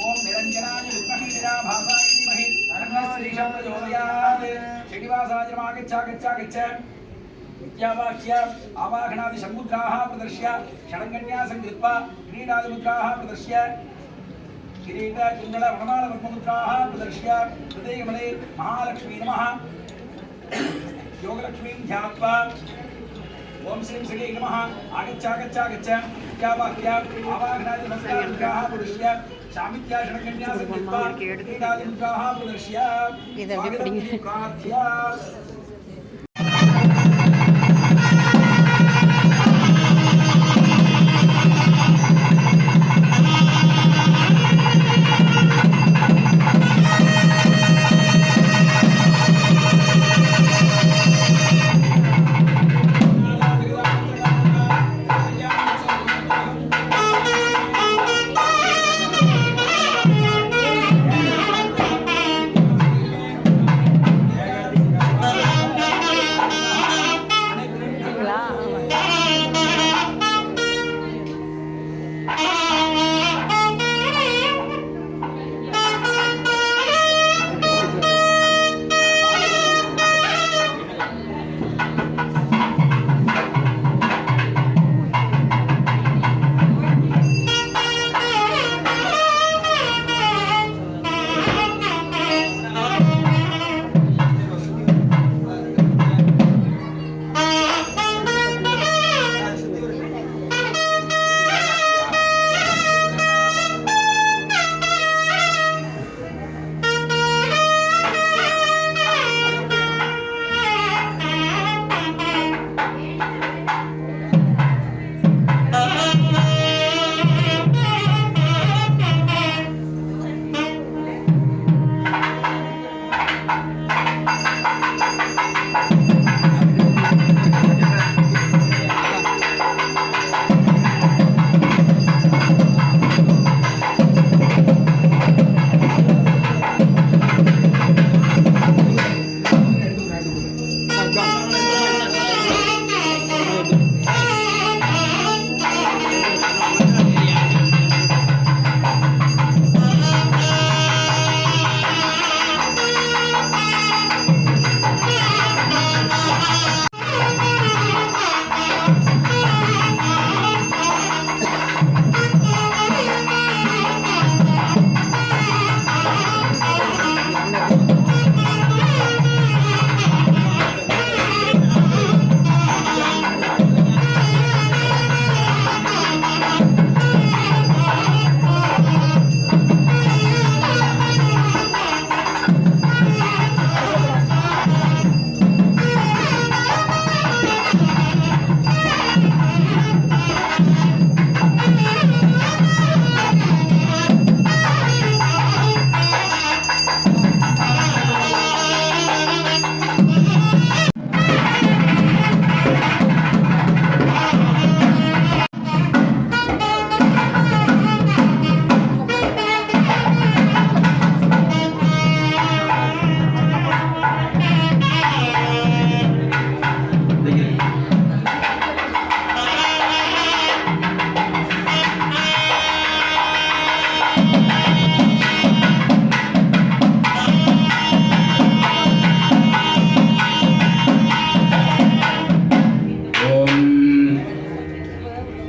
ओम निरंजनाय विद्महे निराभासाय धीमहि तन्नो प्रचोदयात् श्रीनिवासाय नमः गच्छ विद्यावाक्य आवाहनादि समुद्राः प्रदर्श्य षडङ्गन्यासं कृत्वा क्रीडादिमुद्राः प्रदर्श्य किरीट कुण्डल वनमाल ब्रह्ममुद्राः प्रदर्श्य हृदयकमले महालक्ष्मी नमः योगलक्ष्मीं ध्यात्वा ओम श्रीं श्री नमः आगच्छ विद्यावाक्य आवाहनादि मुद्राः प्रदर्श्य सामित्या षडङ्गन्यासं कृत्वा क्रीडादिमुद्राः प्रदर्श्य प्रार्थ्य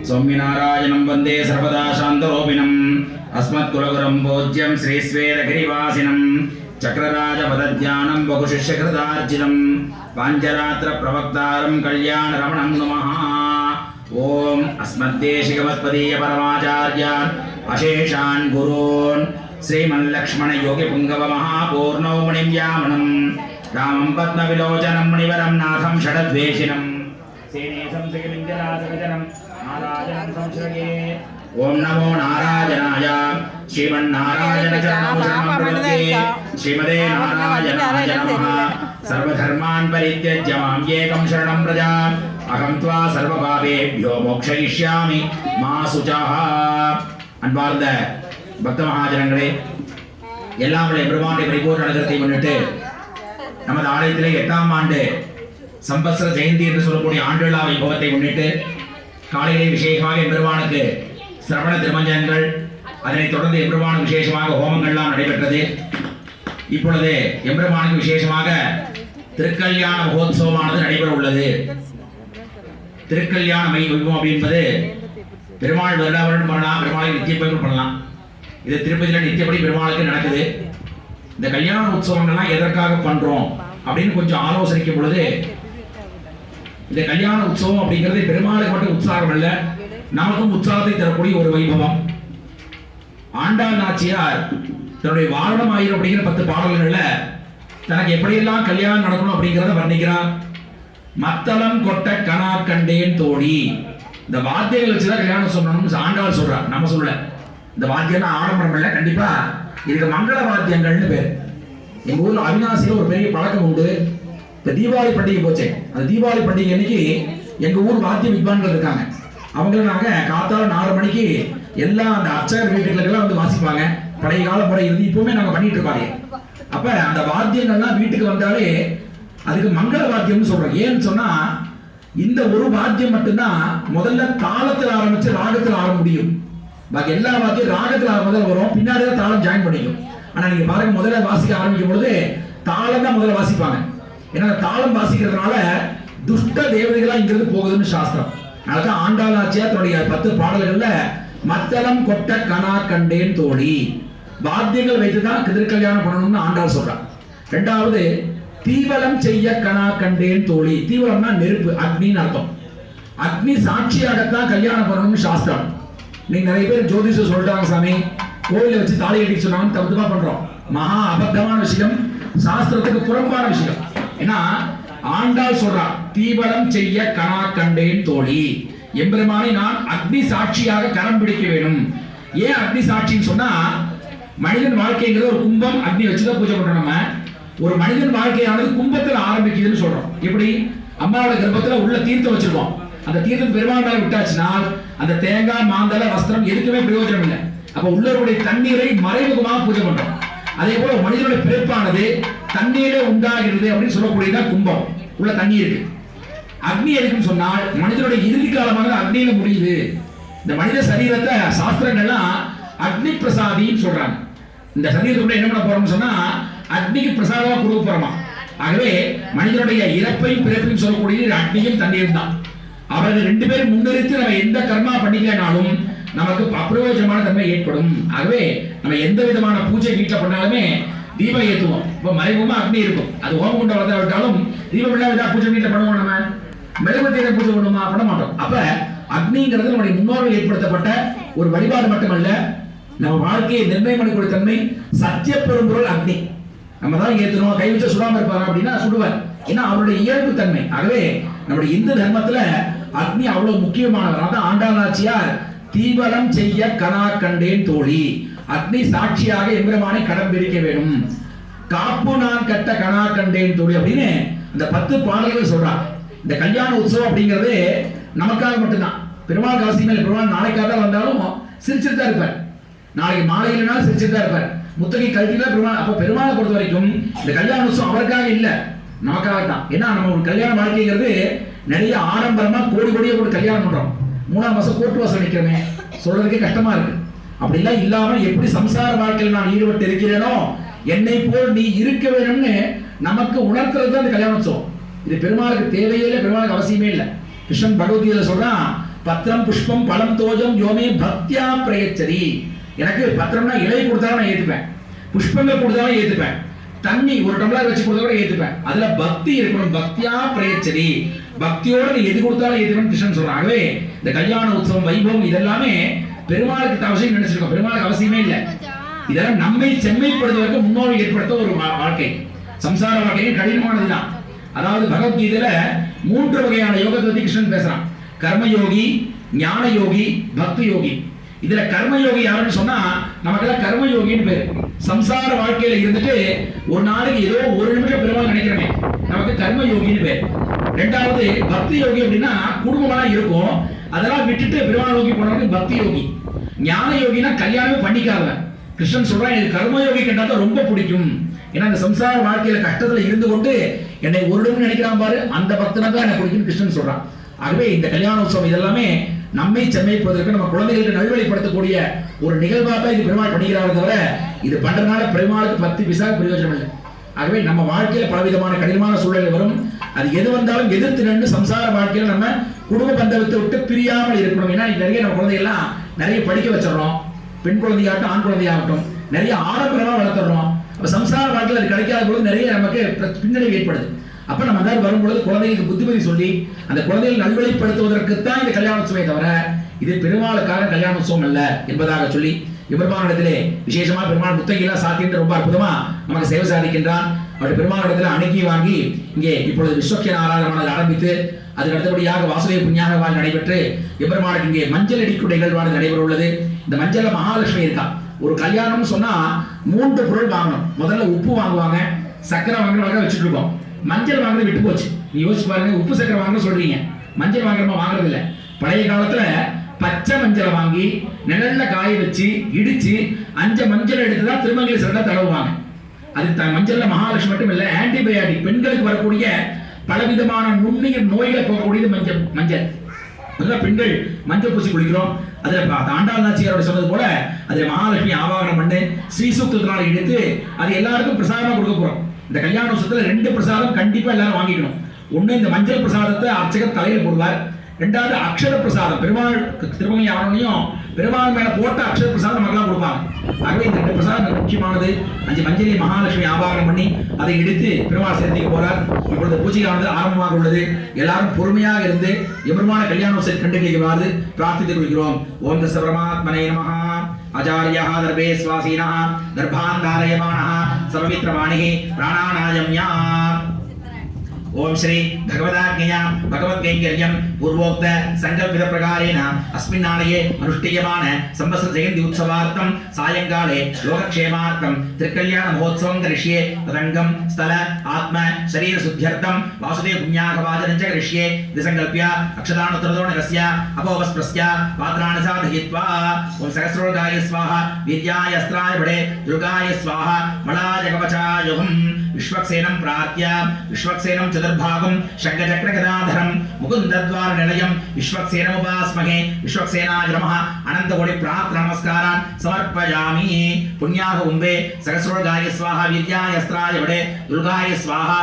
सौम्यनारायणं वंदे सर्वदा शान्तरूपिणम् अस्मत्कुलगुरुं पूज्यं श्रीस्वेदगिरिवासिनं चक्रराजपदध्यानं बहुशिष्यकृतार्जितं पाञ्चरात्रप्रवक्तारं कल्याणरमणं नमः। ओम अस्मद्देशिकवत्पदीय परमाचार्यान् अशेषान् गुरून् श्रीमल्लक्ष्मण योगी पुंगव महापूर्णौ मुनिं यामनं रामं पद्मविलोचनं मुनिवरं नाथं षडद्वेषिनं सेनेशं श्रीलिङ्गराजगजनं नारायणं संश्रये। ओम नमो नारायणाय श्रीमन्नारायण श्रीमदे नारायणाय नमः। सर्वधर्मान् परित्यज्य मां एकं शरणं व्रज अहं त्वा सर्वपापेभ्यो मोक्षयिष्यामि मा शुचः। அன்பார்ந்த பக்த மகாஜனங்களே, எல்லாம் பெருமானுடைய பரிபூர்ண அனுகிரகத்தை முன்னிட்டு நமது ஆலயத்திலே 8ஆம் ஆண்டு சம்பத்சர ஜெயந்தி என்று சொல்லக்கூடிய ஆண்டு விழா வைபவத்தை முன்னிட்டு காலையிலே விசேஷமாக பெருமானுக்கு சிரவண திருமஞ்சனங்கள், அதனைத் தொடர்ந்து எம்பெருமானுக்கு விசேஷமாக ஹோமங்கள்லாம் நடைபெற்றது. இப்பொழுது எம்பெருமானுக்கு விசேஷமாக திருக்கல்யாண மகோத்சவமானது நடைபெற உள்ளது. திருக்கல்யாண வைபவம் அப்படின்பது பெருமாள் வருடம் பண்ணலாம், பெருமாளை நித்திய பயிர் பண்ணலாம். இது திருப்பதியில் நித்தியப்படி பெருமாளுக்கு நடக்குது. இந்த கல்யாண உற்சவங்கள்லாம் எதற்காக பண்றோம் அப்படின்னு கொஞ்சம் ஆலோசனைக்கும் பொழுது, இந்த கல்யாண உற்சவம் அப்படிங்கிறது பெருமாளுக்கு மட்டும் உற்சாகம் அல்ல, நமக்கும் உற்சாகத்தை தரக்கூடிய ஒரு வைபவம். ஆண்டாள் நாச்சியார் தன்னுடைய வாரணம் ஆயிரம் அப்படிங்கிற 10 பாடல்கள்ல தனக்கு எப்படியெல்லாம் கல்யாணம் நடக்கணும் அப்படிங்கிறத வர்ணிக்கிறார். மத்தளம் கொட்ட கனா கண்டேன் தோழி. இந்த வாத்தியங்கள் வச்சுதான் கல்யாணம் சொல்லணும்னு ஆண்டாள் சொல்றார், நம்ம சொல்ல. இந்த வாத்தியம் ஆடம்பரம் இல்லை, கண்டிப்பா இதுக்கு மங்கள வாத்தியங்கள்னு பேர். எங்க ஊர்ல அவினாசியில ஒரு பெரிய பழக்கம் உண்டு. இப்ப தீபாவளி பண்டிகை போச்சு, அந்த தீபாவளி பண்டிகை அன்னைக்கு எங்க ஊர் வாத்திய வித்வான்கள் இருக்காங்க. அவங்கள நாங்க காத்தால 4 மணிக்கு எல்லாம் அந்த அர்ச்சகர் வீட்டுகளுக்கெல்லாம் வந்து வாசிப்பாங்க. பழைய கால முறை இருந்து இப்பவுமே நாங்க பண்ணிட்டு இருப்பாங்க. அப்ப அந்த வாத்தியங்கள்லாம் வீட்டுக்கு வந்தாலே அதுக்கு மங்கள வாத்தியம்னு சொல்றோம். ஏன்னு சொன்னா இந்த ஒரு வாத்தியம் மட்டும்தான் முதல்ல தாளத்தில் ஆரம்பிச்சு ராகத்தில் ஆரம்ப முடியும். பாக்கி எல்லா வாத்தியம் ராகத்தில் முதல்ல வரும், பின்னாடி தான் தாளம் ஜாயின் பண்ணிக்கும். ஆனா நீங்க பாருங்க, முதல்ல வாசிக்க ஆரம்பிக்கும் பொழுது தாளம் தான் முதல்ல வாசிப்பாங்க. ஏன்னா தாளம் வாசிக்கிறதுனால துஷ்ட தேவதைகளா இங்கிருந்து போகுதுன்னு சாஸ்திரம். அதுதான் ஆண்டாள் நாச்சியார் தன்னுடைய 10 பாடல்கள்ல மத்தளம் கொட்ட கனா கண்டேன் தோழி, வாத்தியங்கள் வைத்துதான் திருக்கல்யாணம் பண்ணணும்னு ஆண்டாள் சொல்றான். 2வது தீவலம் செய்ய கனா கண்டேன் தோழி. தீவலம்னா நெருப்பு, அக்னின்னு அர்த்தம். அக்னி சாட்சியாகத்தான் கல்யாணம் பண்ணணும்னு சாஸ்திரம். நீங்க நிறைய பேர் ஜோதிஷம் சொல்றாங்க, சாமி கோயில வச்சு தாலி கட்டி சொன்னாங்க, தப்புமா பண்றோம். மகா அபத்தமான விஷயம், சாஸ்திரத்துக்கு புறம்பான விஷயம். ஏன்னா ஆண்டாள் சொல்றா, தீவலம் செய்ய கனா கண்டேன் தோழி, எம்பெருமானை நான் அக்னி சாட்சியாக கரம் பிடிக்க வேணும். ஏன் அக்னி சாட்சின்னு சொன்னா, மனிதன் வாழ்க்கைங்கிறது ஒரு கும்பம், அக்னி வச்சுதான் பூஜை பண்றோம். நம்ம ஒரு மனிதன் வாழ்க்கையானது கும்பத்தில் ஆரம்பிக்குதுன்னு சொல்றோம். எப்படி அம்மாவோட கர்ப்பத்துல உள்ள தீர்த்தம் வச்சிருக்கோம், அந்த தீர்த்தம் பெருமாள் மேல விட்டாச்சுன்னா அந்த தேங்காய் மாந்தள வஸ்திரம் எதுக்குமே பிரயோஜனம் இல்லை. அப்ப உள்ளவருடைய தண்ணீரை மறைமுகமாக பூஜை பண்றோம். அதே போல மனிதனுடைய பிறப்பானது தண்ணீரே உண்டாகிறது அப்படின்னு சொல்லக்கூடியதான் கும்பம். உள்ள தண்ணி இருக்கு. அக்னி எதுக்குன்னு சொன்னால் மனிதனுடைய இறுதி காலமாக அக்னியில முடியுது. இந்த மனித சரீரத்தை சாஸ்திரங்கள்லாம் அக்னி பிரசாதின்னு சொல்றாங்க. இந்த சரீரத்துக்குள்ள என்ன பண்ண போறோம்னு சொன்னா அக்னிக்கு பிரசாதமா கொடுக்க போறோமா. ஆகவே மனிதனுடைய இறப்பையும் பிறப்பையும் சொல்லக்கூடிய அக்னியும் தண்ணீரும் தான். அவர்கள் 2 பேரும் முன்னிறுத்தி நம்ம எந்த கர்மா பண்ணிக்கனாலும் நமக்கு அப்பிரயோஜனமான தன்மை ஏற்படும். ஆகவே நம்ம எந்த விதமான பூஜை வீட்டில் பண்ணாலுமே தீபம் ஏற்றுவோம். இப்போ மறைமுகமா அக்னி இருக்கும், அது ஹோமம் கொண்டு வரதா விட்டாலும் தீபம் இல்லாத பூஜை வீட்டில் பண்ணுவோம். நம்ம மெழுகுவர்த்தியில பூஜை பண்ணுமா? பண்ண மாட்டோம். அப்ப அக்னிங்கிறது நம்முடைய முன்னோர்கள் ஏற்படுத்தப்பட்ட ஒரு வழிபாடு மட்டுமல்ல, நம்ம வாழ்க்கையை நிர்ணயம் பண்ணக்கூடிய தன்மை. சத்திய பெரும்பொருள் அக்னி. நம்ம தான் ஏற்றணும், கை வச்ச சுடாம இருப்பாரு அப்படின்னா சுடுவார். ஏன்னா அவருடைய இயல்பு தன்மை. ஆகவே நம்முடைய இந்து தர்மத்துல அக்னி அவ்வளவு முக்கியமானவர். அதான் ஆண்டாள் நாச்சியார் தீவலம் செய்ய கனா கண்டேன் தோழி, அக்னி சாட்சியாக எம்பெருமானை கடம் பிடிக்க வேணும். காப்பு நான் கட்ட கனா கண்டேன் தோழி அப்படின்னு இந்த 10 பாடல்கள் சொல்றாங்க. இந்த கல்யாண உற்சவம் அப்படிங்கிறது நமக்காக மட்டும்தான். பெருமாள் அவசியமே இல்லை. பெருமாள் நாளைக்காக வந்தாலும் சிரிச்சுட்டு தான் இருப்பார், நாளைக்கு மாலையிலனாலும் சிரிச்சுட்டு தான் இருப்பார். முத்தகை கல்வியில பெருமாள். அப்ப பெருமாளை பொறுத்த வரைக்கும் இந்த கல்யாண உற்சவம் அவருக்காக இல்லை, நமக்காக தான். ஏன்னா நம்ம ஒரு கல்யாண வாழ்க்கைங்கிறது நிறைய ஆடம்பரமா கோடி கோடியா கூட கல்யாணம் பண்றோம். 3ஆம் மாசம் கோர்ட்டு வாசல் நிற்கிறமே, சொல்றதுக்கே கஷ்டமா இருக்கு. அப்படிலாம் இல்லாம எப்படி சம்சார வாழ்க்கையில் நான் ஈடுபட்டு இருக்கிறேனோ என்னை போல் நீ இருக்க வேணும்னு நமக்கு உணர்த்துறது தான் இந்த கல்யாண உற்சவம். இது பெருமாளுக்கு தேவையே இல்லை, பெருமாளுக்கு அவசியமே இல்லை. கிருஷ்ணன் பகவத்கீதையில சொல்றான், பத்திரம் புஷ்பம் பழம் தோஜம் யோமே பக்தியா பிரயச்சரி. எனக்கு பத்திரம்னா இலை கொடுத்தாலும் நான் ஏத்துப்பேன், புஷ்பங்கள் கொடுத்தாலும் ஏத்துப்பேன், தண்ணி ஒரு டம்ளர் வச்சு கொடுத்தா கூட ஏத்துப்பேன். அதுல பக்தி இருக்கணும். பக்தியா பிரயச்சரி, பக்தியோட நீ எது கொடுத்தாலும் ஏத்துப்பேன் கிருஷ்ணன் சொல்றாங்கவே. இந்த கல்யாண உற்சவம் வைபவம் இதெல்லாமே பெருமாளுக்கு அவசியம் நினைச்சிருக்கோம், பெருமாளுக்கு அவசியமே இல்லை. இதெல்லாம் நம்மை செம்மைப்படுத்துவதற்கு முன்னோர்கள் ஏற்படுத்த ஒரு வாழ்க்கை. சம்சார வாழ்க்கையும் கடினமானதுதான். அதாவது பகவத்கீதையில 3 வகையான யோகத்தை பத்தி கிருஷ்ணன் பேசுறான். கர்மயோகி, ஞான யோகி, பக்தி யோகி. இதுல கர்மயோகி யாருன்னு சொன்னா நமக்கெல்லாம் கர்மயோகின்னு பேரு. சம்சார வாழ்க்கையில இருந்துட்டு ஒரு நாளைக்கு ஏதோ ஒரு நிமிஷம் பெருமாள் நினைக்கிறமே, நமக்கு கர்மயோகின்னு பேர். 2வது பக்தி யோகி அப்படின்னா குடும்பமெல்லாம் இருக்கும், அதெல்லாம் விட்டுட்டு பெருமாள் நோக்கி போனவங்க பக்தி யோகி. ஞான யோகினா கல்யாணமே பண்ணிக்காதவன். கிருஷ்ணன் சொல்றான், எனக்கு கர்மயோகி கேட்டாதான் ரொம்ப பிடிக்கும். ஏன்னா இந்த சம்சார வாழ்க்கையில கஷ்டத்துல இருந்து கொண்டு என்னை ஒரு நிமிடம் நினைக்கிறான் பாரு, அந்த பக்தனை தான் எனக்கு பிடிக்கும் கிருஷ்ணன் சொல்றான். ஆகவே இந்த கல்யாண உற்சவம் இதெல்லாமே நம்மை செம்மைப்பதற்கு நம்ம குழந்தைகளுக்கு நல்வழிப்படுத்தக்கூடிய ஒரு நிகழ்வாக தான் இது பெருமாள் பண்ணிக்கிறாரு தவிர இது பண்றதுனால பெருமாளுக்கு 10 பைசா பிரயோஜனம் இல்லை. ஆகவே நம்ம வாழ்க்கையில பலவிதமான கடினமான சூழல்கள் வரும். அது எது வந்தாலும் எதிர்த்து நின்று சம்சார வாழ்க்கையில நம்ம குடும்ப பந்தத்தை விட்டு பிரியாமல் இருக்கணும். ஏன்னா நிறைய நம்ம குழந்தைகள்லாம் நிறைய படிக்க வச்சிடறோம். பெண் குழந்தையாகட்டும் ஆண் குழந்தையாகட்டும் நிறைய ஆடம்பரமா வளர்த்துறோம். அப்ப சம்சார வாழ்க்கையில் அது கிடைக்காத பொழுது நிறைய நமக்கு பின்னடைவு ஏற்படுது. அப்ப நம்ம தான் வரும்பொழுது குழந்தைகளுக்கு புத்திமதி சொல்லி அந்த குழந்தைகளை நல்வழிப்படுத்துவதற்கு தான் இந்த கல்யாணோத்சவமே தவிர இது பெருமாளுக்காக கல்யாணோத்சவம் அல்ல என்பதாக சொல்லி பெருமானிடத்திலே விசேஷமா பெருமாள் முத்தகையெல்லாம் சாத்தின்னு ரொம்ப அற்புதமா நமக்கு சேவை சாதிக்கின்றான். அவருடைய பெருமானிடத்தில் அணுகி வாங்கி இங்கே இப்பொழுது விஸ்வக்ஷேன ஆராதனமானது ஆரம்பித்து அதுக்கு அடுத்தபடியாக வாசுதேவ புண்ணியாக வாழ் நடைபெற்று எம்பெருமானுக்கு இங்கே மஞ்சள் அடிக்கும் நிகழ்வானது நடைபெற உள்ளது. இந்த மஞ்சள்ல மகாலட்சுமி இருக்கா. ஒரு கல்யாணம்னு சொன்னா 3 பொருள் வாங்கணும். முதல்ல உப்பு வாங்குவாங்க, சக்கரை வாங்குறவங்க வச்சுட்டு இருக்கோம். மஞ்சள் வாங்குறது விட்டு போச்சு. நீ யோசிச்சு பாருங்க, உப்பு சக்கரை வாங்க சொல்றீங்க, மஞ்சள் வாங்குறமா வாங்குறது இல்ல. பழைய காலத்துல பச்சை மஞ்சளை வாங்கி நிழல்ல காய வச்சு இடிச்சு 5 மஞ்சள் எடுத்துதான் திருமங்கல சிறந்த தடவுவாங்க. அது மஞ்சள்ல மகாலட்சுமி மட்டும் இல்ல, ஆன்டிபயாட்டிக் பெண்களுக்கு வரக்கூடிய பலவிதமான நுண்ணிய நோய்களை போகக்கூடியது மஞ்சள். பெண்கள் மஞ்சள் பூசி குளிக்கிறோம். அதுல ஆண்டாள் நாச்சியாரோட சொன்னது போல அதுல மகாலட்சுமி ஆவாகனம் பண்ணி ஸ்ரீசூக்தத்தினால எடுத்து அது எல்லாருக்கும் பிரசாதமா கொடுக்க போறோம். இந்த கல்யாண உற்சவத்துல 2 பிரசாதம் கண்டிப்பா எல்லாரும் வாங்கிக்கணும். ஒண்ணு இந்த மஞ்சள் பிரசாதத்தை அர்ச்சகர் தலையில போடுவார். 2வது அக்ஷர பிரசாதம் பெருமாள் திருமங்கை ஆவணையும் பெருமாள் மேல போட்ட அக்ஷர பிரசாதம் மக்களாம் கொடுப்பாங்க. ஆகவே இந்த 2 பிரசாதம் மக்கியமானது. 5 மஞ்சளை மகாலட்சுமி ஆவாகனம் பண்ணி அதை எடுத்து பெருமாள் சேர்த்துக்கு போறார். இப்பொழுது பூஜையானது ஆரம்பமாக உள்ளது. எல்லாரும் பொறுமையாக இருந்து எம்பெருமான கல்யாணோத்சவத்தை கண்டுகளிக்குமாறு பிரார்த்தித்துக் கொள்கிறோம். ஓம் தஸ்ய பரமாத்மனே நமஹ. ஆச்சார்யः தர்பே ஸ்வாசீனः தர்பான் தாரயமானः சபவித்ரவாணிः பிராணாநாயம்யா. ओम श्री भगवदाज्ञया भगवद्गैंकर्यं पूर्वोक्त संकल्पित प्रकारेण अस्मिन् आलये अनुष्ठीयमान संवत्सर जयन्ती उत्सवार्थं सायंकाले लोकक्षेमार्थं त्रिकल्याण महोत्सवं करिष्ये. तदंगं स्थल आत्म शरीर शुद्ध्यर्थं वासुदेव पुण्याकवाचनं च करिष्ये. इति संकल्प्य अक्षतानुत्तरदोणकस्य अपोवस्प्रस्य पात्राणि साधयित्वा ओम सहस्रोगाय स्वाहा वीर्याय अस्त्राय बडे दुर्गाय स्वाहा मलाय कवचाय हुं विश्वक्सेनं प्रार्थ्य विश्वक्सेनं चतुर्भागं शंखचक्रगदाधरं मुकुन्दद्वार निलयं विश्वक्सेनमुपास्महे. विश्वक्सेनाय नमः. अनन्तकोटि प्रार्थना नमस्कारान् समर्पयामि. पुण्याः उम्बे सहस्रोगाय स्वाहा वीर्याय अस्त्राय वडे दुर्गाय स्वाहा.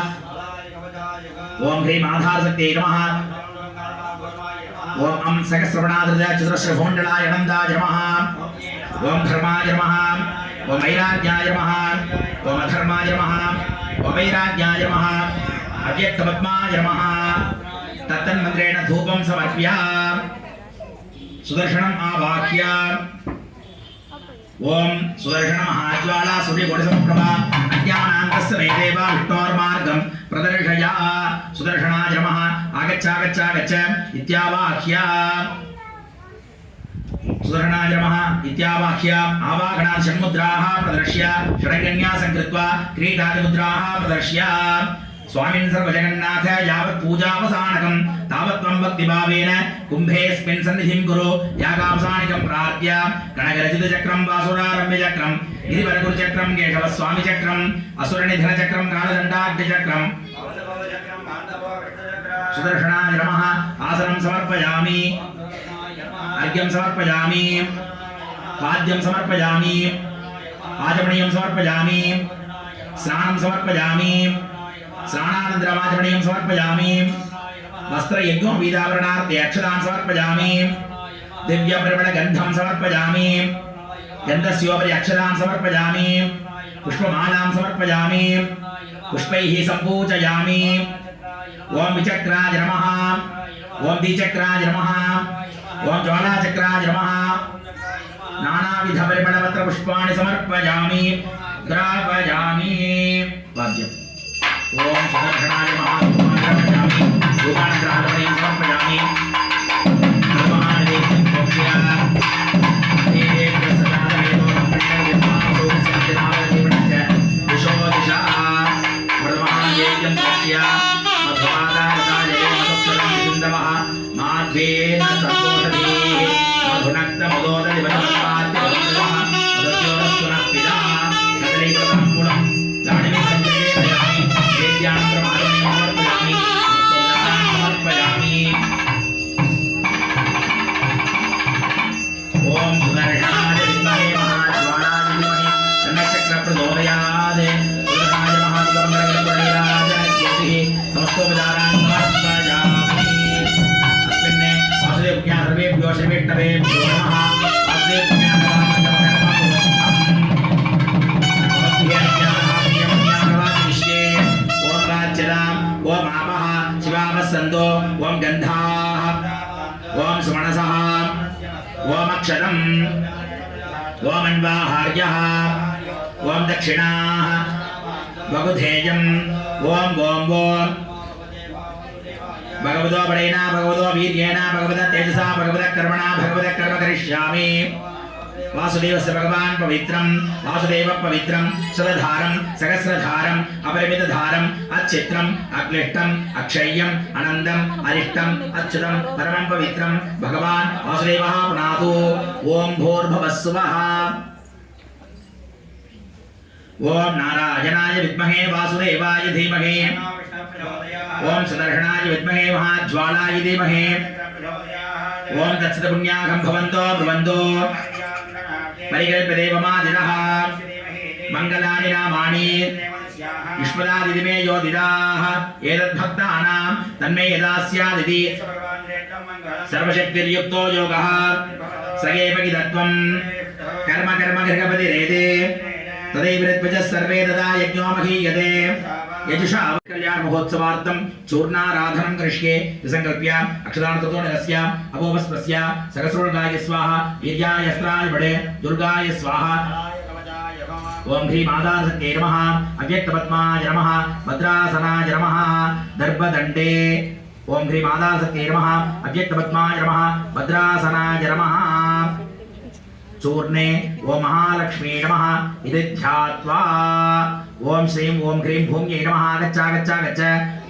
ओम ह्रीं आधारशक्त्यै नमः. ओम अं सहस्रवणाधृत चतुरश्रभोण्डलाय नन्दाय नमः. ओम धर्माय नमः. ओम वैराग्याय नमः. ओम अधर्माय नमः. ओम वैराग्याय नमः. अव्यक्तपद्माय नमः. तत्तन्मन्त्रेण धूपं समर्प्य सुदर्शनम् आवाह्य ओम सुदर्शन महाज्वाला सूर्यकोटिसमप्रभा अज्ञानान्तस्य मे देव विष्णोर्मार्गं प्रदर्शय. सुदर्शनाय नमः. आगच्छ इत्यावाह्य सुदर्शनाय नमः इत्यावाह्य आवाहनात् षण्मुद्राः प्रदर्श्य षड्कन्यासं कृत्वा क्रीडादिमुद्राः प्रदर्श्य स्वामिन् सर्वजगन्नाथ यावत् पूजावसानकं तावत् त्वं भक्तिभावेन कुम्भेऽस्मिन् सन्निधिं कुरु. यागावसानिकं प्रार्थ्य गणगरजितचक्रं वासुरारम्भचक्रं गिरिवरगुरुचक्रं केशवस्वामिचक्रं असुरनिधनचक्रं कालदण्डाग्निचक्रं सुदर्शनाय नमः. आसनं समर्पयामि. अर्घ्यं समर्पयामि. पाद्यं समर्पयामि. आचमनीयं समर्पयामि. स्नानं समर्पयामि. स्नानानन्तरमाचमनीयं समर्पयामि. वस्त्रयज्ञोपवीताभरणार्थे अक्षतान् समर्पयामि. दिव्यपरिमलगन्धं समर्पयामि. गन्धस्योपरि अक्षतान् समर्पयामि. पुष्पमालां समर्पयामि. पुष्पैः सम्पूजयामि. ओम विचक्राय नमः. ओम द्विचक्राय नमः. ओम ज्वालाचक्राय नमः. नानाविध परिमलपत्र पुष्पाणि समर्पयामि. द्रावयामि. वाद्यम्. ओम सुदर्शनाय नमः. समर्पयामि. धूपानन्तराचमनीयं समर्पयामि. नमः भोक्ष्या देवे प्रसन्नादेवो नमः सत्यनारायणस्य विशोदिशा प्रथमहादेव्यं भोक्ष्या मधुमादारदाय मधुक्षरं सिन्धवः माध्वेन सन्तोषधीः मधुनक्तमदोदति वनस्पाद्य वनस्पतः मधुज्योरस्वनः पिता कदलीफलताम्बूलं लाणिमे समर्पयामि. वेद्यानन्तरमाचमनीयं समर्पयामि. समर्पयामि. अक्षतम् ओम अन्वाहार्यः ओम दक्षिणाः वगुधेयम् ओम ओम ओम भगवतो बलेना भगवतो वीर्येण भगवत तेजसा भगवत कर्मणा भगवत कर्म करिष्यामि वासुदेवस्य भगवान् पवित्रं वासुदेव पवित्रं शतधारं सहस्रधारं अपरिमितधारं अच्छित्रं अक्लिष्टं अक्षय्यं अनन्दं अरिष्टं अच्युतं परमं पवित्रं भगवान् वासुदेवः पुनातु ओम भूर्भुवस्सुवः ओम नारायणाय विद्महे वासुदेवाय धीमहि ओम सुदर्शनाय विद्महे महाज्वालाय धीमहि ओम तत्सदपुण्याकं भवन्तो ब्रुवन्तो परिकल्पदेवमादिनः मङ्गलानि नामानि युष्मदादिमे योदिदाः एतद्भक्तानां तन्मे यदा स्यादिति सर्वशक्तिर्युक्तो योगः स एव किदत्वं कर्म कर्म गृहपतिरेते तदैव ऋत्विजः सर्वे तदा यज्ञो महीयते यजुषा कल्याण महोत्सवार्थं चूर्णाराधनं करिष्ये संकल्प्य अक्षदानततो नगस्य अपोवस्पस्य सहस्रोर्गाय स्वाहा वीर्याय अस्त्राय बडे दुर्गाय स्वाहा ओम ह्रीं मादासक्ते नमः अव्यक्तपद्माय नमः भद्रासनाय नमः दर्भदण्डे ओम ह्रीं मादासक्ते नमः अव्यक्तपद्माय नमः भद्रासनाय नमः चूर्णे ओम महालक्ष्मी नमः इति ध्यात्वा ओम श्रीं ओम ह्रीं भूम्यै नमः गच्छ गच्छ गच्छ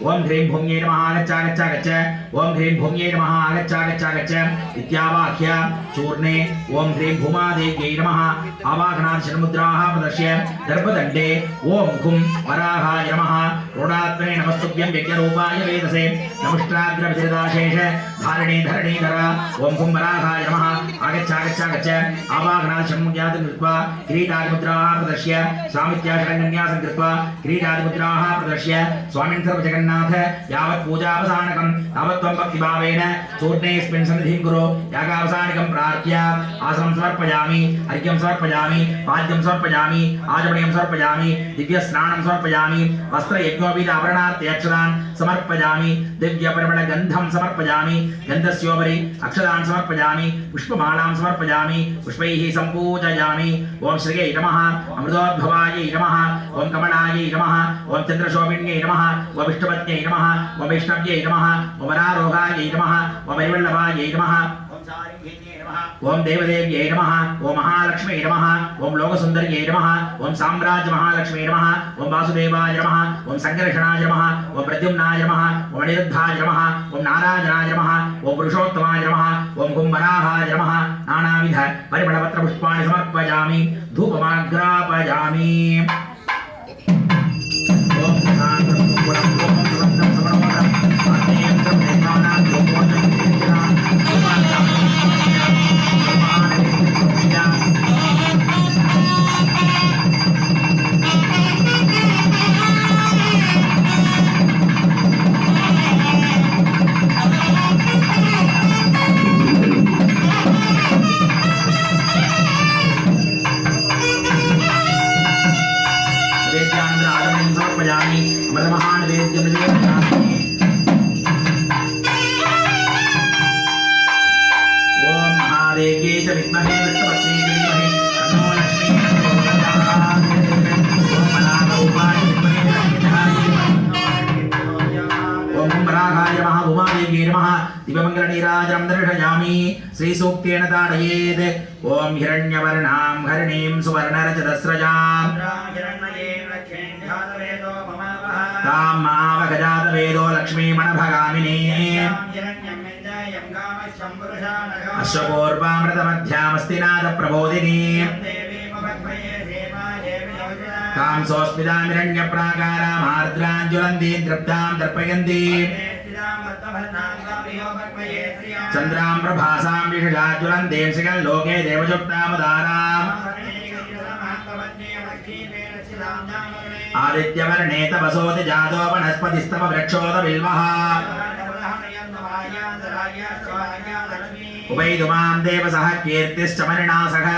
ओम ह्रीं भूम्यै नमः गच्छ गच्छ गच्छ ओम ह्रीं भूम्यै नमः गच्छ गच्छ गच्छ इत्यावाक्य चूर्णे ओम ह्रीं भूमादेव्यै नमः आवाहनात् षण्मुद्राः प्रदर्श्य दर्भदण्डे ओम हुं वराहाय नमः रोडात्मने नमस्तुभ्यं यज्ञरूपाय वेदसे नमस्त्राग्रविजयदाशेष धारिणे धरणीधर ओम हुं वराहाय नमः आगच्छ गच्छ गच्छ आवाहनात् षण्मुद्राः कृत्वा किरीटादिमुद्राः प्रदर्श्य स्वामित्याशरण्यन्यासं कृत्वा किरीटादिमुद्राः प्रदर्श्य स्वामिन् सर्वजगन्नाथ यावत् पूजावसानकं तावत् त्वं भक्तिभावेन चूर्णेऽस्मिन् सन्निधिं कुरु यागावसानिकं प्रार्थ्य आसनं समर्पयामि अर्घ्यं समर्पयामि पाद्यं समर्पयामि आचमनीयं समर्पयामि दिव्यस्नानं समर्पयामि वस्त्रयज्ञोपवीताभरणार्थे अक्षतान् समर्पयामि दिव्यपरिमलगन्धं समर्पयामि गन्धस्योपरि अक्षतान् समर्पयामि पुष्पमालां समर्पयामि पुष्पैः सम्पूजयामि ओम श्रीयै नमः अमृतोद्भवायै नमः ओम कमलायै नमः ओम चन्द्रशोभिन्यै नमः ओम विष्णुपत्न्यै नमः ओम वैष्णव्यै नमः ओम वरारोहायै नमः ओम वैवल्लभायै नमः ओम देवदेव्यै नमः ओम महालक्ष्म्यै नमः ओम लोकसुन्दर्यै नमः ओम साम्राज्य महालक्ष्म्यै नमः ओम वासुदेवाय नमः ओम संकर्षणाय नमः ओम प्रद्युम्नाय नमः ओम अनिरुद्धाय नमः ओम नारायणाय नमः ओम पुरुषोत्तमाय नमः ओम कुम्भराहाय नमः नानाविध परिमलपत्रपुष्पाणि समर्पयामि धूपमाग्रापयामि ओम शान्तं गुणं गोपं समनोदं अत्यन्तं देवानां गोपोजं दिव्यमङ्गलनीराजं दर्शयामि श्रीसूक्तेन ताडयेत् ओम हिरण्यवर्णां हरिणीं सुवर्णरजतस्रजां तां मावगजातवेदो लक्ष्मीमणभगामिनी अश्वपूर्वामृतमध्यामस्तिनाथप्रबोधिनी तां सोऽस्मितामिरण्यप्राकारामार्द्राञ्ज्वलन्तीं दृप्तां दर्पयन्ती चन्द्रां प्रभासां विशुषाज्वलन्तीं शिखल्लोके देवयुक्तामुदाराम् आदित्यवर्णे तपसोति जातो वनस्पतिस्तव वृक्षोत बिल्वः उपैदुमां देवसः कीर्तिश्च मरिणासः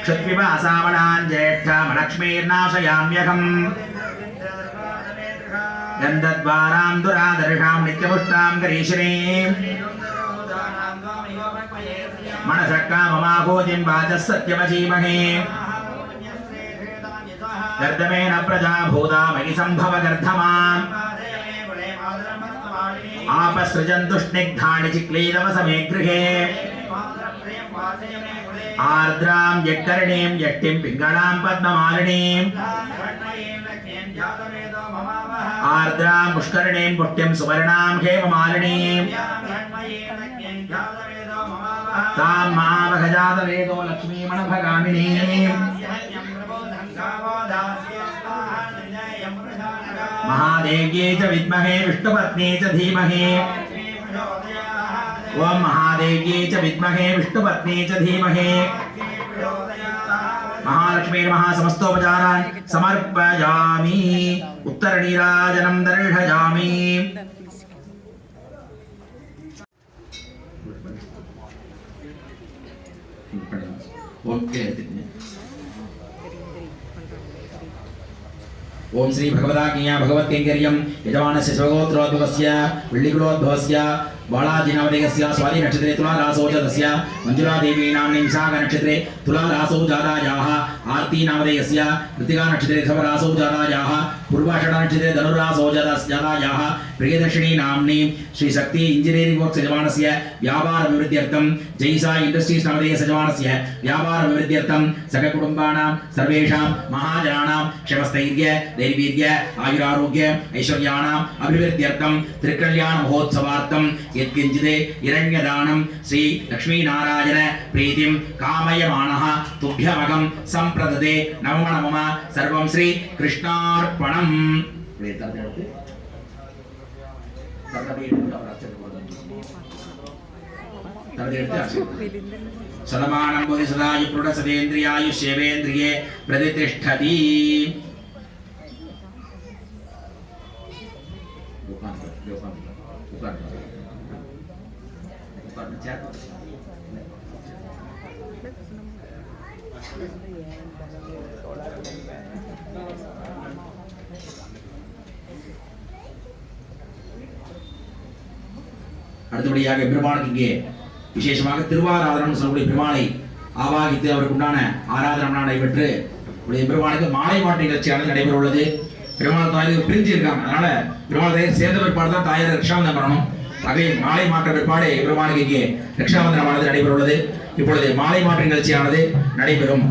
क्षुत्पिपासावलान् ज्येष्ठामलक्ष्मीर्नाशयाम्यहम् गन्धद्वारां दुरादर्शां नित्यपुष्टां करीशिनीं मनसः काममागोतिं वाचः सत्यमजीमहे गर्दमेन प्रजा भूता मयि सम्भव गर्धमान् आपसृजन्तु स्निग्धानि चिक्लीदव समे गृहे आर्द्रां यक्करणीं यष्टिं पिङ्गळां पद्ममालिनीं आर्द्रां पुष्करणीं पुष्ट्यं सुवर्णां हेममालिनीं तां महावघजातवेदो लक्ष्मीमणभगामिनीं महादेव्यै च विद्महे विष्णुपत्नी च धीमहि ओम महादेव्यै च विद्महे विष्णुपत्नी च धीमहि महालक्ष्मी नमः समस्तोपचारान् समर्पयामि उत्तरनीराजनं दर्शयामि ओम श्री भगवदाज्ञया भगवत्कैंकर्यं यजमानस्य स्वगोत्रोद्भवस्य वेल्लिकुलोद्भवस्य बालाजिनवदेकस्य स्वाति नक्षत्रे तुला रासौ जातस्य मंजुला देवी नाम्नि विशाख नक्षत्रे तुला रासौ जातायाः आरती नामदेयस्य कृतिका नक्षत्रे ऋषभ रासौ जातायाः पूर्वाषाढ नक्षत्रे धनुरासौ जातायाः प्रियदर्शिनी नाम्नि श्री शक्ति इंजीनियरिंग वर्क्स यजमानस्य व्यापार अभिवृद्ध्यर्थं जैसा इंडस्ट्रीज नामदेय यजमानस्य व्यापार अभिवृद्ध्यर्थं सककुटुम्बानां सर्वेषां महाजनानां क्षमस्थैर्य धैर्यवीर्य आयुरारोग्य ऐश्वर्याणाम् अभिवृद्ध्यर्थं त्रिकल्याण महोत्सवार्थं यत्किंचिदे हिरण्यदानं श्री लक्ष्मीनारायण प्रीतिं कामयमानः तुभ्यमहं संप्रददे नमो नमः सर्वं श्री कृष्णार्पणम् सदमानं बोधि सदायु प्रुढ सदेन्द्रियायुष्येवेन्द्रिये प्रतिष्ठति அடுத்தபடியாக பெருமானுக்கு இங்கே விசேஷமாக திருவாராதனம் சொல்லக்கூடிய பெருமாளை ஆவாகித்து அவருக்கு உண்டான ஆராதனை நடைபெற்று பெருமானுக்கு மாலை மாட்டு நிகழ்ச்சியானது நடைபெற உள்ளது. பெருமாள் தாயார் பிரிஞ்சு இருக்காங்க, அதனால பெருமாள் தாயார் சேர்ந்த பிற்பாடு தான் தாயார் ரக்ஷாவந்தனம் பண்ணணும். ஆகவே மாலை மாற்ற பிற்பாடு பெருமானுக்கு இங்கே ரக்ஷாவந்தனமானது நடைபெற உள்ளது. இப்பொழுது மாலை மாற்று நிகழ்ச்சியானது நடைபெறும்.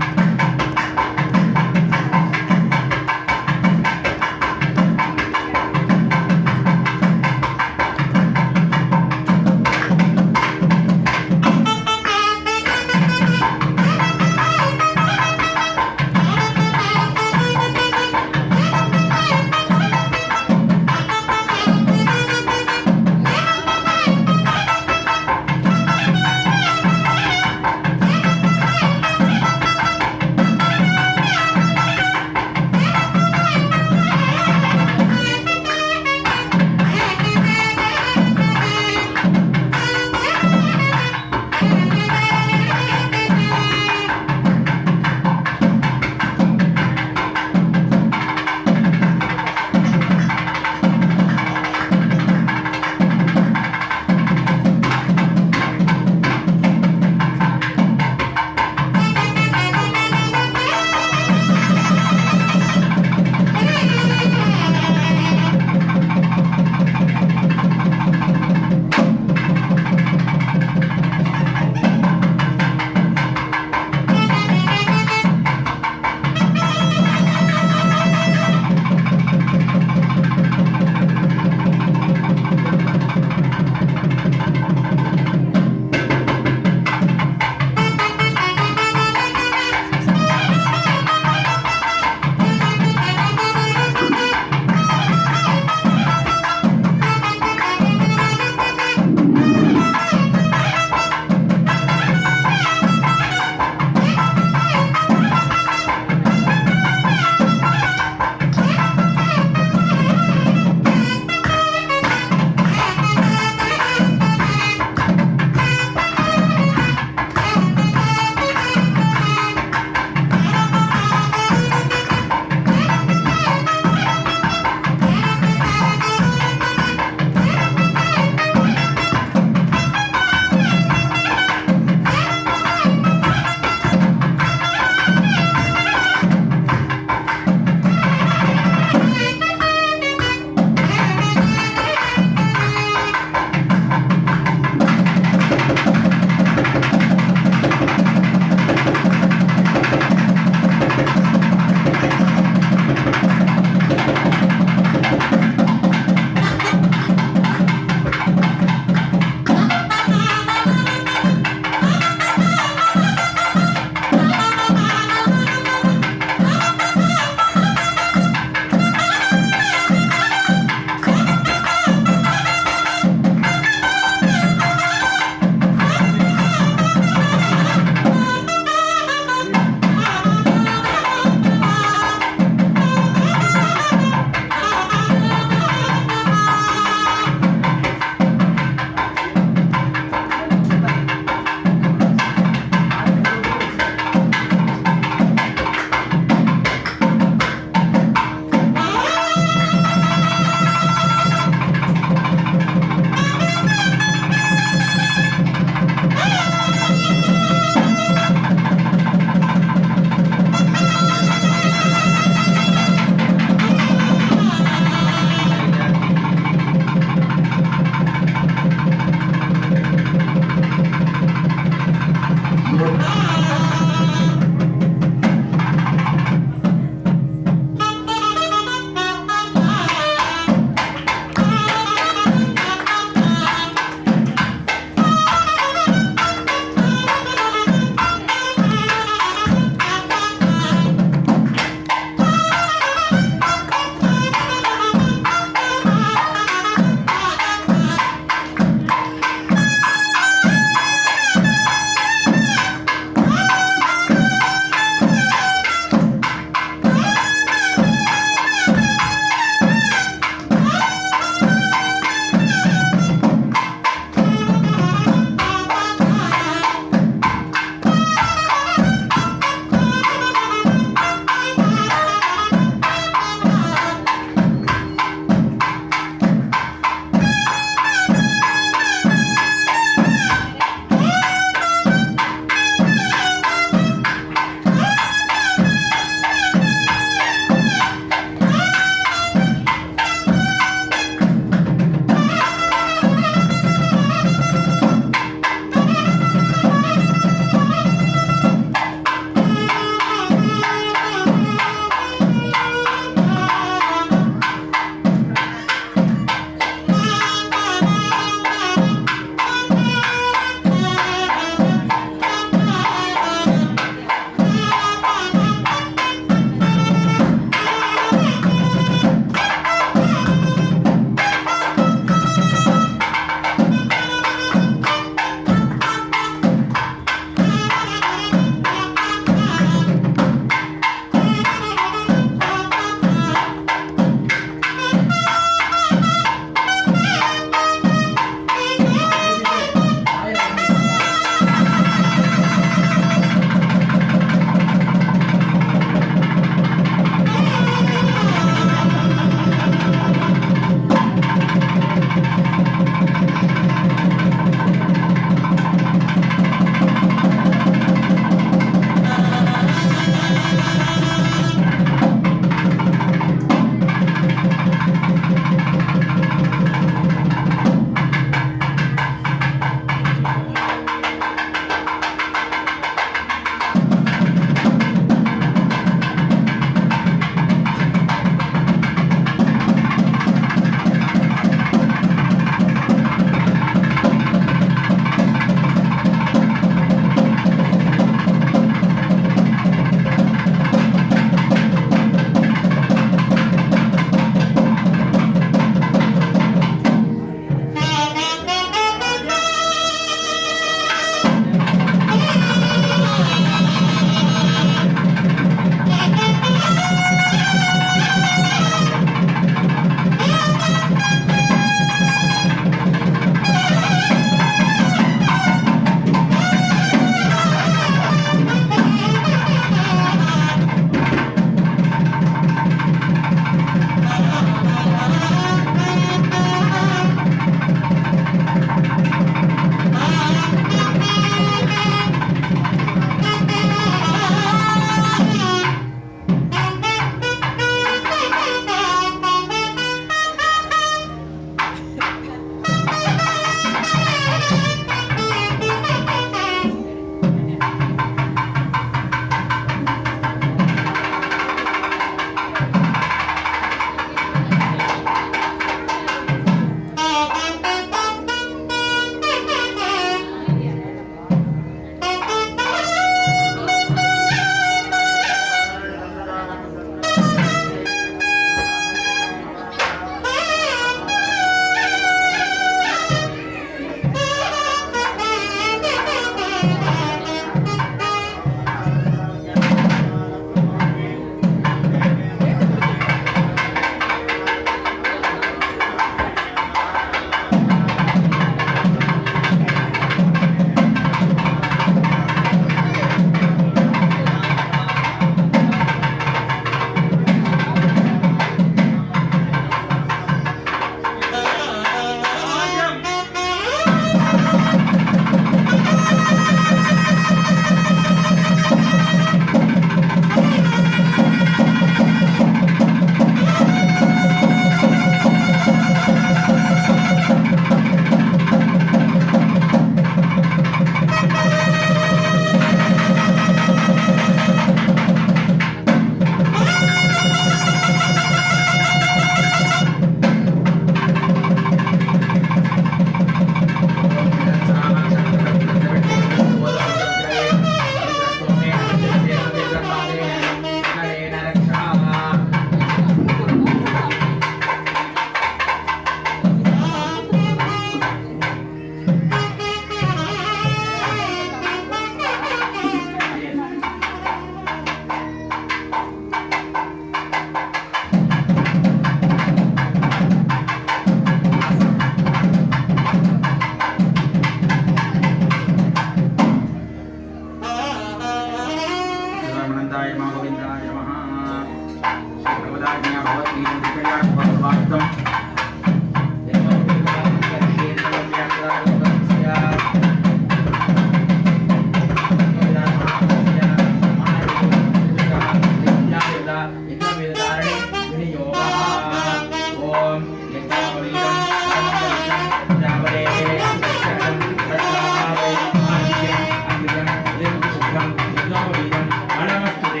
Namaste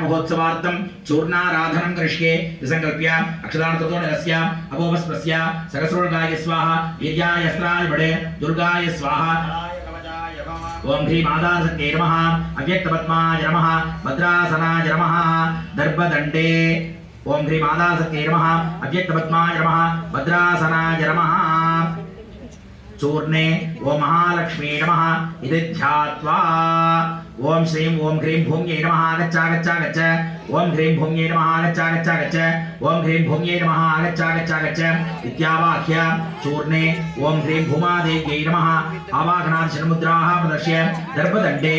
महोत्सवार्थं चूर्णाराधनं करिष्ये संकल्प्य अक्षदानकृतो निरस्य अपोपस्पस्य सहस्रोर्गाय स्वाहा वीर्याय अस्त्राय बडे दुर्गाय स्वाहा ओम ह्रीं मादासक्ये नमः अव्यक्तपद्माय नमः भद्रासनाय नमः दर्भदण्डे ओम ह्रीं मादासक्ये नमः अव्यक्तपद्माय नमः भद्रासनाय नमः चूर्णे ओम महालक्ष्मी नमः इति ध्यात्वा ओम श्रीं ओम ह्रीं भूम्यै नमः गच्छ गच्छ गच्छ ओम ह्रीं भूम्यै नमः गच्छ गच्छ गच्छ ओम ह्रीं भूम्यै नमः गच्छ गच्छ गच्छ इत्यावाह्य चूर्णे ओम ह्रीं भूमादेव्यै नमः आवाहनादिशन्मुद्राः प्रदर्श्य दर्भदण्डे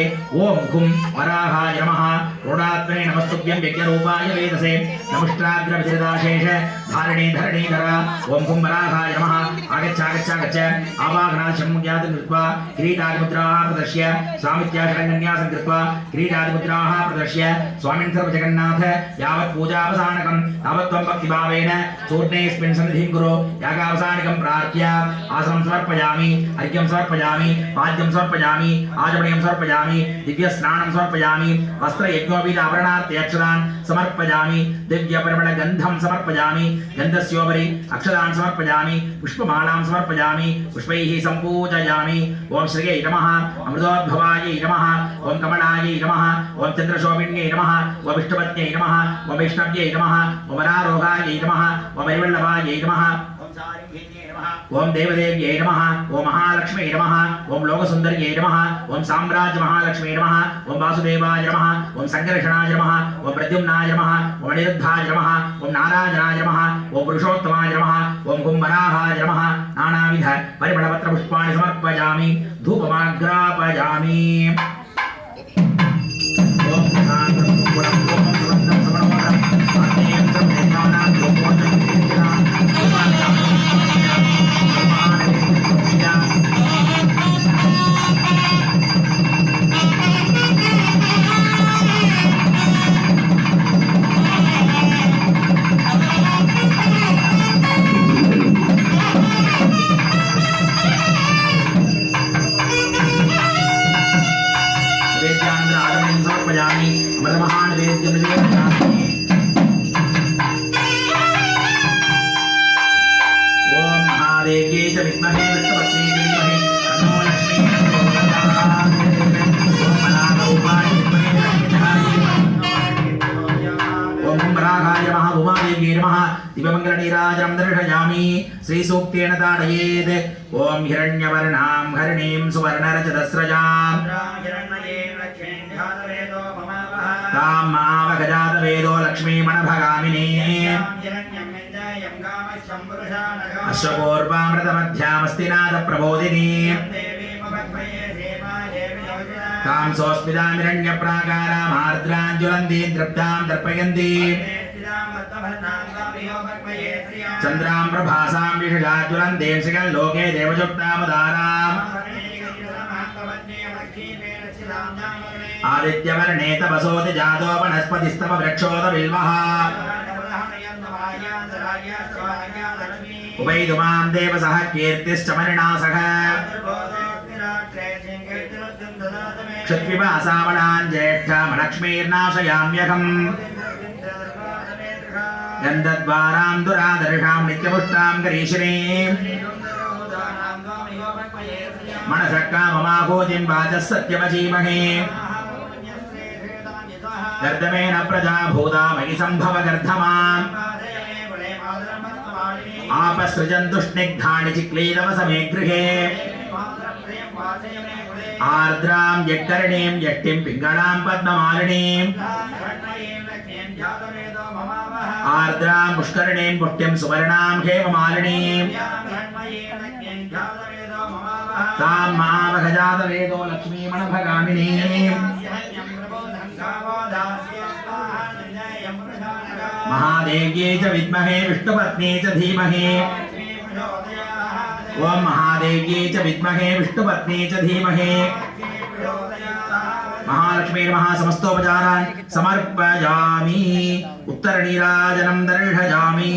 ओम हुं वराहाय नमः रोडात्मने नमस्तुभ्यं यज्ञरूपाय वेदसे नमष्ट्राग्रविचरिताशेष धारिणे धरणीधर ओम हुं वराहाय नमः आगच्छ आगच्छ गच्छ आवाहनादिशन्मुद्राः कृत्वा किरीटादिमुद्राः प्रदर्श्य स्वामित्याशरण्यन्यासं कृत्वा किरीटादिमुद्राः प्रदर्श्य स्वामिन् सर्वजगन्नाथ यावत् पूजावसानकं तावत् त्वं भक्तिभावेन चूर्णेऽस्मिन् सन्निधिं कुरु यागावसानिकं प्रार्थ्य आसनं समर्पयामि अर्घ्यं समर्पयामि पाद्यं समर्पयामि आचमनीयं समर्पयामि दिव्यस्नानं समर्पयामि वस्त्रयज्ञोपवीताभरणार्थे अक्षतान् समर्पयामि दिव्यपरिमलगन्धं समर्पयामि गन्धस्योपरि अक्षतान् समर्पयामि पुष्पमालां समर्पयामि पुष्पैः सम्पूजयामि ओम श्रीयै नमः अमृतोद्भवायै नमः ओम कमलायै नमः ओम चन्द्रशोभिन्यै नमः ओम विष्णुपत्न्यै नमः ओम वैष्णव्यै नमः ओम वरारोहायै नमः ओम वैवल्लभायै नमः ओम देवदेव्यै नमः ओम महालक्ष्मी नमः ओम लोकसुन्दर्यै नमः ओम साम्राज्य महालक्ष्मी नमः ओम वासुदेवाय नमः ओम संकर्षणाय नमः ओम प्रद्युम्नाय नमः ओम अनिरुद्धाय नमः ओम नारायणाय नमः ओम पुरुषोत्तमाय नमः ओम कुम्भराहाय नमः नानाविध परिमलपत्रपुष्पाणि समर्पयामि धूपमाग्रापयामि ओम शान्तं सुखं सुवन्दं समर्पयामि आत्मेयं देवानां लोकोत्तरं दिव्यमङ्गलनीराजनं दर्शयामि श्रीसूक्तेन ताडयेत् ओम हिरण्यवर्णां हरिणीं सुवर्णरजतस्रजां तां मावगजातवेदो लक्ष्मीमणभगामिनी अश्वपूर्वामृतमध्यामस्तिनाथप्रबोधिनी तां सोऽस्मितामिरण्यप्राकारामार्द्राञ्ज्वलन्तीं तृप्तां दर्पयन्ती चन्द्रां प्रभासां विषजाज्वलन्तीं शिखल्लोके देवजुक्तामुदाराम् आदित्यवर्णे तपसोति जातो वनस्पतिस्तव वृक्षोत बिल्वः उपैदुमां देवसः कीर्तिश्च मणिना सह क्षत्पिपासावणां ज्येष्ठामलक्ष्मीर्नाशयाम्यहम् गन्धद्वारां दुरादर्शां नित्यपुष्टां करीशिनीं मनसः काममाहूतिं वाचः सत्यमजीमहे गर्दमेन प्रजा भूता मयि सम्भव गर्धमान् आपसृजन्तु स्निग्धानि चिक्लीदवसमे गृहे आर्द्रां यक्कर्णीं यष्टिं पिङ्गळां पद्ममालिनीं आर्द्रां पुष्करणीं पुष्ट्यं सुवर्णां हेममालिनीं तां महावगजातवेदो लक्ष्मीमणभगामिनीं महादेव्यै च विद्महे विष्णुपत्न्यै च धीमहि ओम महादेव्यै च विद्महे विष्णुपत्न्यै च धीमहि महालक्ष्मी नमः समस्तोपचारान् समर्पयामि उत्तरनीराजनं दर्शयामि।